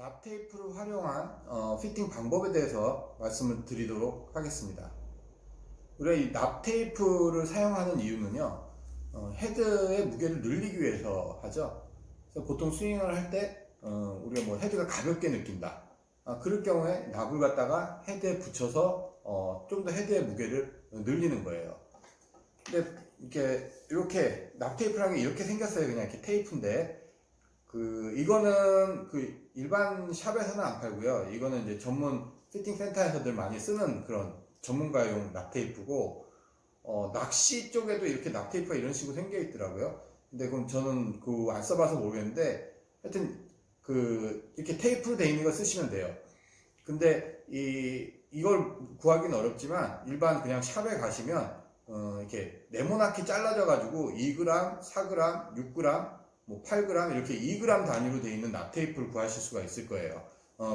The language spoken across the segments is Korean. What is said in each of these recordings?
납 테이프를 활용한 피팅 방법에 대해서 말씀을 드리도록 하겠습니다. 우리가 이 납 테이프를 사용하는 이유는요, 헤드의 무게를 늘리기 위해서 하죠. 그래서 보통 스윙을 할 때 우리가 뭐 헤드가 가볍게 느낀다. 그럴 경우에 납을 갖다가 헤드에 붙여서 좀 더 헤드의 무게를 늘리는 거예요. 근데 이렇게 납 테이프라는 게 이렇게 생겼어요. 그냥 이렇게 테이프인데. 이거는 일반 샵에서는 안 팔고요. 이거는 이제 전문 피팅 센터에서들 많이 쓰는 그런 전문가용 납 테이프고, 낚시 쪽에도 이렇게 납 테이프가 이런 식으로 생겨 있더라고요. 근데 그럼 저는 안 써봐서 모르겠는데, 하여튼, 이렇게 테이프로 돼 있는 거 쓰시면 돼요. 근데 이걸 구하기는 어렵지만, 일반 그냥 샵에 가시면, 이렇게 네모나게 잘라져가지고 2g, 4g, 6g, 뭐 8g 이렇게 2g 단위로 되어 있는 납 테이프를 구하실 수가 있을 거예요.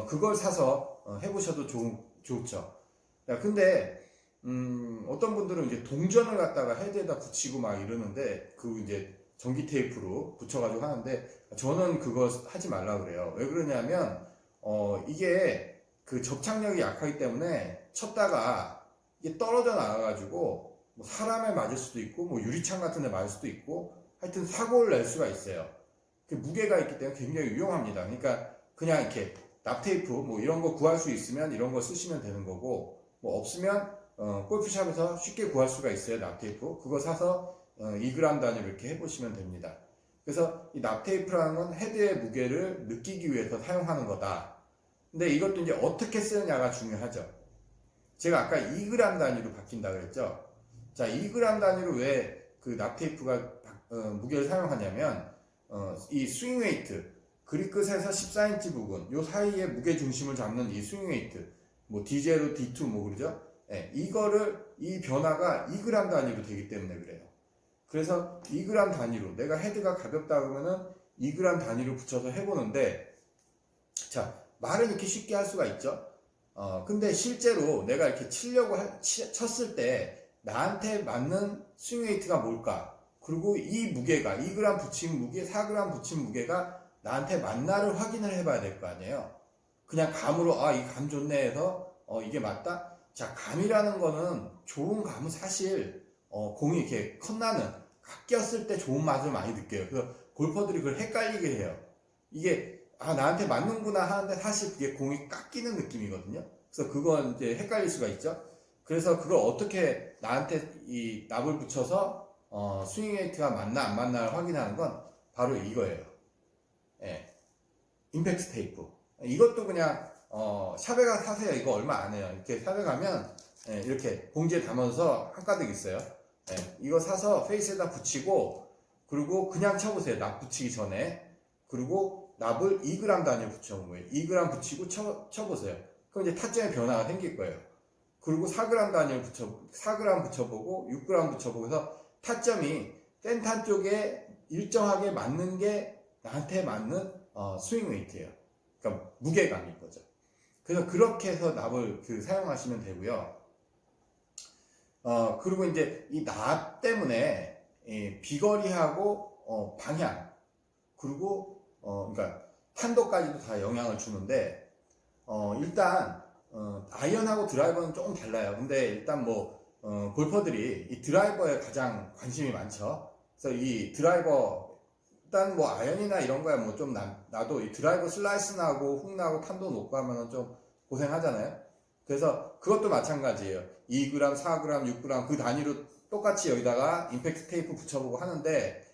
그걸 사서 해보셔도 좋죠. 근데 어떤 분들은 이제 동전을 갖다가 헤드에다 붙이고 막 이러는데 이제 전기 테이프로 붙여가지고 하는데 저는 그거 하지 말라 그래요. 왜 그러냐면 이게 접착력이 약하기 때문에 쳤다가 이게 떨어져 나가가지고 뭐 사람에 맞을 수도 있고 뭐 유리창 같은 데 맞을 수도 있고 하여튼 사고를 낼 수가 있어요. 무게가 있기 때문에 굉장히 위험합니다. 그러니까 그냥 이렇게 납 테이프 뭐 이런 거 구할 수 있으면 이런 거 쓰시면 되는 거고, 뭐 없으면 골프샵에서 쉽게 구할 수가 있어요. 납 테이프 그거 사서 2g 단위로 이렇게 해보시면 됩니다. 그래서 이 납 테이프라는 건 헤드의 무게를 느끼기 위해서 사용하는 거다. 근데 이것도 이제 어떻게 쓰느냐가 중요하죠. 제가 아까 2g 단위로 바뀐다 그랬죠. 자, 2g 단위로 왜 납 테이프가 무게를 사용하냐면 이 스윙 웨이트, 그립 끝에서 14인치 부분, 요 사이에 무게 중심을 잡는 이 스윙 웨이트, 뭐 D0, D2 뭐 그러죠? 네, 이 변화가 2g 단위로 되기 때문에 그래요. 그래서 2g 단위로, 내가 헤드가 가볍다 그러면은 2g 단위로 붙여서 해보는데, 자, 말은 이렇게 쉽게 할 수가 있죠? 근데 실제로 내가 이렇게 쳤을 때 나한테 맞는 스윙 웨이트가 뭘까? 그리고 이 무게가 2g 붙인 무게, 4g 붙인 무게가 나한테 맞나를 확인을 해봐야 될 거 아니에요. 그냥 감으로 이 감 좋네 해서 이게 맞다? 자, 감이라는 거는 좋은 감은 사실 공이 이렇게 컵나는 깎였을 때 좋은 맛을 많이 느껴요. 그래서 골퍼들이 그걸 헷갈리게 해요. 이게 나한테 맞는구나 하는데 사실 그게 공이 깎이는 느낌이거든요. 그래서 그건 이제 헷갈릴 수가 있죠. 그래서 그걸 어떻게 나한테 이 납을 붙여서 스윙 웨이트가 맞나 안 맞나를 확인하는 건 바로 이거예요. 예, 임팩트 테이프. 이것도 그냥 샵에 가서 사세요. 이거 얼마 안 해요. 이렇게 샵에 가면 이렇게 봉지에 담아서 한가득 있어요. 이거 사서 페이스에다 붙이고 그리고 그냥 쳐보세요. 납 붙이기 전에. 그리고 납을 2g 단위로 붙여본 거예요. 2g 붙이고 쳐보세요. 그럼 이제 타점의 변화가 생길 거예요. 그리고 4g 단위를 4g 붙여보고 6g 붙여보고 해서 타점이 센터 쪽에 일정하게 맞는 게 나한테 맞는 스윙 웨이트예요. 그러니까 무게감인 거죠. 그래서 그렇게 해서 납을 사용하시면 되고요. 그리고 이제 이 납 때문에 비거리하고 방향 그리고 그러니까 탄도까지도 다 영향을 주는데 일단 아이언하고 드라이버는 조금 달라요. 근데 일단 골퍼들이 이 드라이버에 가장 관심이 많죠. 그래서 이 드라이버 일단 아이언이나 이런 거야 좀 나도 이 드라이버 슬라이스 나고 훅 나고 탄도 높고 하면은 좀 고생하잖아요. 그래서 그것도 마찬가지예요. 2g, 4g, 6g 그 단위로 똑같이 여기다가 임팩트 테이프 붙여보고 하는데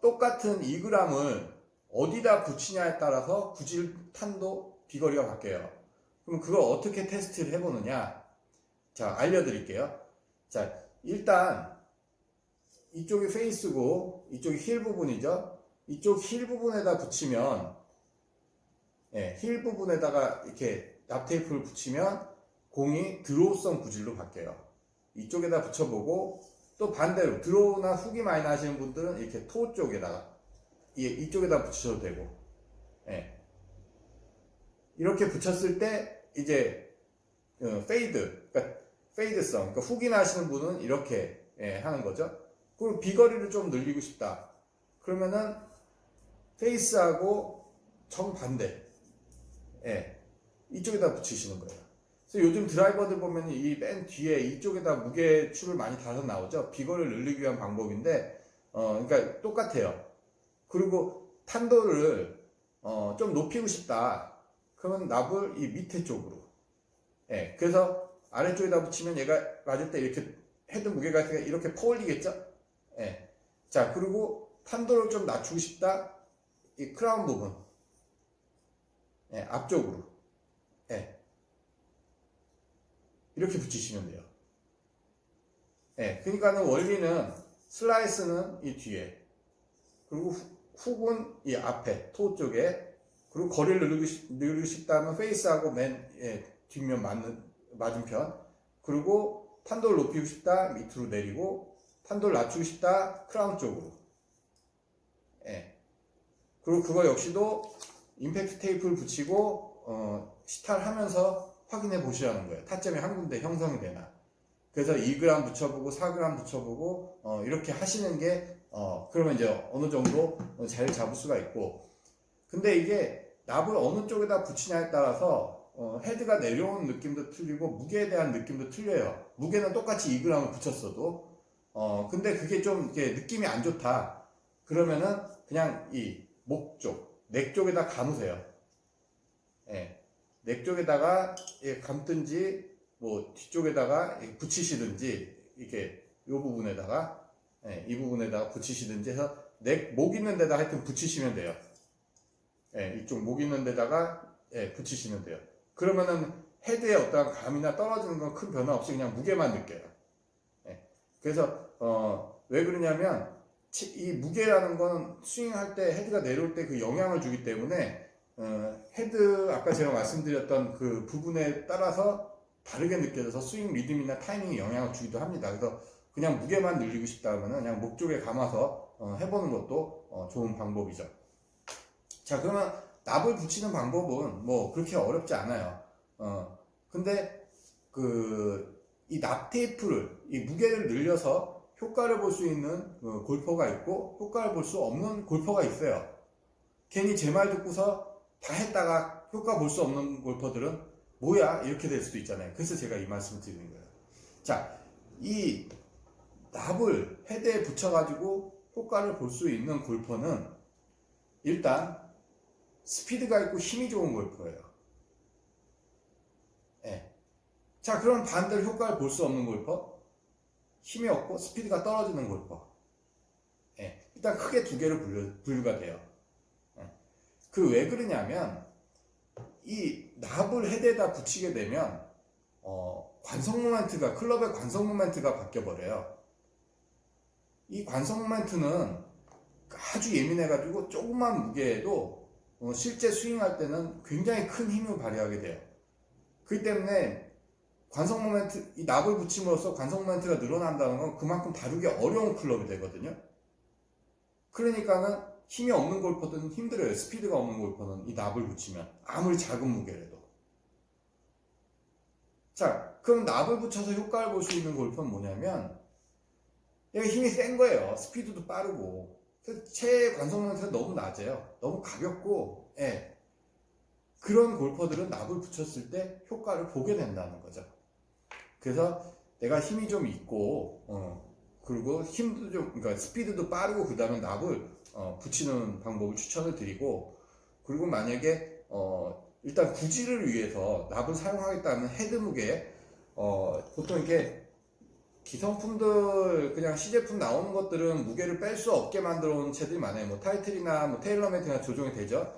똑같은 2g을 어디다 붙이냐에 따라서 구질, 탄도, 비거리가 바뀌어요. 그럼 그걸 어떻게 테스트를 해보느냐? 자, 알려드릴게요. 자, 일단 이쪽이 페이스고 이쪽이 힐 부분이죠. 이쪽 힐 부분에다 붙이면 힐 부분에다가 이렇게 납 테이프를 붙이면 공이 드로우성 구질로 바뀌어요. 이쪽에다 붙여보고 또 반대로 드로우나 훅이 많이 나시는 분들은 이렇게 토 쪽에다가 이쪽에다 붙이셔도 되고 이렇게 붙였을 때 이제 그러니까 페이드성, 그러니까 훅이 나시는 분은 이렇게 하는 거죠. 그리고 비거리를 좀 늘리고 싶다. 그러면은 페이스하고 정반대. 예, 이쪽에다 붙이시는 거예요. 그래서 요즘 드라이버들 보면 이 맨 뒤에 이쪽에다 무게추를 많이 달아서 나오죠. 비거를 늘리기 위한 방법인데, 그러니까 똑같아요. 그리고 탄도를 좀 높이고 싶다. 그러면 납을 이 밑에 쪽으로. 예, 그래서 아래쪽에다 붙이면 얘가 맞을 때 이렇게 헤드 무게가 이렇게 퍼올리겠죠? 예. 자, 그리고 탄도를 좀 낮추고 싶다. 이 크라운 부분. 예, 앞쪽으로. 예. 이렇게 붙이시면 돼요. 예. 그러니까는 원리는 슬라이스는 이 뒤에. 그리고 훅은 이 앞에, 토 쪽에. 그리고 거리를 늘리고 싶다면 페이스하고 맨 뒷면 맞은편. 그리고 탄도를 높이고 싶다 밑으로 내리고 탄도를 낮추고 싶다 크라운 쪽으로. 예. 그리고 그거 역시도 임팩트 테이프를 붙이고 시탈하면서 확인해 보시라는 거예요. 타점이 한 군데 형성이 되나. 그래서 2g 붙여보고 4g 붙여보고 이렇게 하시는 게 그러면 이제 어느 정도 자리를 잡을 수가 있고. 근데 이게 납을 어느 쪽에다 붙이냐에 따라서 헤드가 내려오는 느낌도 틀리고 무게에 대한 느낌도 틀려요. 무게는 똑같이 2g을 붙였어도 근데 그게 좀 이렇게 느낌이 안 좋다. 그러면은 그냥 이 목 쪽, 넥 쪽에다 감으세요. 예, 넥 쪽에다가 감든지 뭐 뒤쪽에다가 붙이시든지 이렇게 이 부분에다가 이 부분에다가 붙이시든지 해서 목 있는 데다 하여튼 붙이시면 돼요. 이쪽 목 있는 데다가 붙이시면 돼요. 그러면은 헤드에 어떠한 감이나 떨어지는 건 큰 변화 없이 그냥 무게만 느껴요. 그래서 왜 그러냐면 이 무게라는 거는 스윙할 때 헤드가 내려올 때 그 영향을 주기 때문에 헤드 아까 제가 말씀드렸던 그 부분에 따라서 다르게 느껴져서 스윙 리듬이나 타이밍에 영향을 주기도 합니다. 그래서 그냥 무게만 늘리고 싶다 하면 그냥 목 쪽에 감아서 해보는 것도 좋은 방법이죠. 자, 그러면 납을 붙이는 방법은 뭐 그렇게 어렵지 않아요. 근데 이 납 테이프를 이 무게를 늘려서 효과를 볼 수 있는 골퍼가 있고 효과를 볼 수 없는 골퍼가 있어요. 괜히 제 말 듣고서 다 했다가 효과 볼 수 없는 골퍼들은 뭐야 이렇게 될 수도 있잖아요. 그래서 제가 이 말씀을 드리는 거예요. 자, 이 납을 헤드에 붙여가지고 효과를 볼 수 있는 골퍼는 일단 스피드가 있고 힘이 좋은 골퍼예요. 자, 그럼 반대로 효과를 볼 수 없는 골퍼, 힘이 없고 스피드가 떨어지는 골퍼. 일단 크게 두 개로 분류가 돼요. 그 왜 그러냐면 이 납을 헤드에다 붙이게 되면 관성 모멘트가 클럽의 관성 모멘트가 바뀌어 버려요. 이 관성 모멘트는 아주 예민해가지고 조그만 무게에도 실제 스윙할 때는 굉장히 큰 힘을 발휘하게 돼요. 그렇기 때문에 관성 모멘트, 이 납을 붙임으로써 관성 모멘트가 늘어난다는 건 그만큼 다루기 어려운 클럽이 되거든요. 그러니까는 힘이 없는 골퍼들은 힘들어요. 스피드가 없는 골퍼는 이 납을 붙이면 아무리 작은 무게라도. 자, 그럼 납을 붙여서 효과를 볼 수 있는 골퍼는 뭐냐면 얘가 힘이 센 거예요. 스피드도 빠르고 체의 관성 모멘트가 너무 낮아요. 너무 가볍고 그런 골퍼들은 납을 붙였을 때 효과를 보게 된다는 거죠. 그래서 내가 힘이 좀 있고 그리고 힘도 좀, 그러니까 스피드도 빠르고 그 다음에 납을 붙이는 방법을 추천을 드리고, 그리고 만약에 일단 구질을 위해서 납을 사용하겠다면 헤드 무게 보통 이렇게 기성품들 그냥 시제품 나오는 것들은 무게를 뺄 수 없게 만들어 놓은 채들이 많아요. 뭐 타이틀이나 뭐 테일러메이드나 조정이 되죠.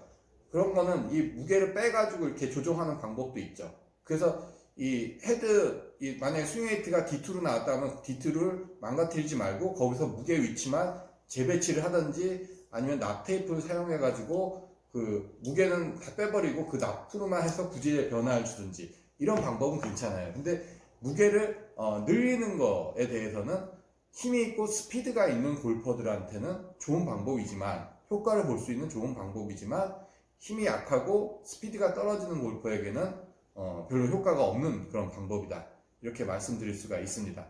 그런 거는 이 무게를 빼가지고 이렇게 조정하는 방법도 있죠. 그래서 이 헤드, 만약에 스윙웨이트가 D2로 나왔다면 D2를 망가뜨리지 말고 거기서 무게 위치만 재배치를 하든지 아니면 납 테이프를 사용해가지고 그 무게는 다 빼버리고 그 납프로만 해서 구질에 변화를 주든지 이런 방법은 괜찮아요. 근데 무게를 늘리는 거에 대해서는 힘이 있고 스피드가 있는 골퍼들한테는 좋은 방법이지만, 효과를 볼 수 있는 좋은 방법이지만, 힘이 약하고 스피드가 떨어지는 골퍼에게는 별로 효과가 없는 그런 방법이다, 이렇게 말씀드릴 수가 있습니다.